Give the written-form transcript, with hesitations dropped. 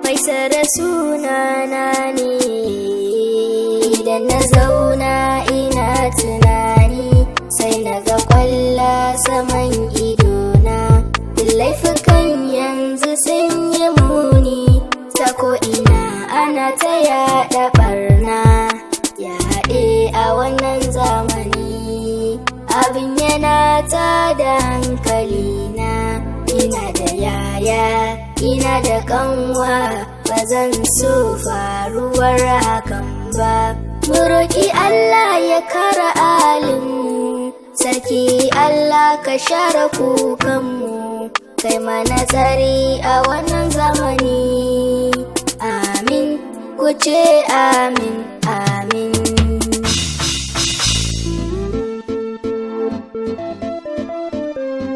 Faisal sunana ne, idan na zauna ina tunani sai naga kwalla saman idona. Laifukan yanzu sun yi muni, ta ko ina ana ta yaɗa ɓarna, yaɗe a wannan zamani. Abin yana ta da hankalina, ina da yaya ina da kanwa, ba zan so faruwar hakan ba. Mu roƙi Allah ya kare alinmu, sarki Allah ka share kukanmu, kai mana tsari a wannan zamani. Amin, ku ce amin.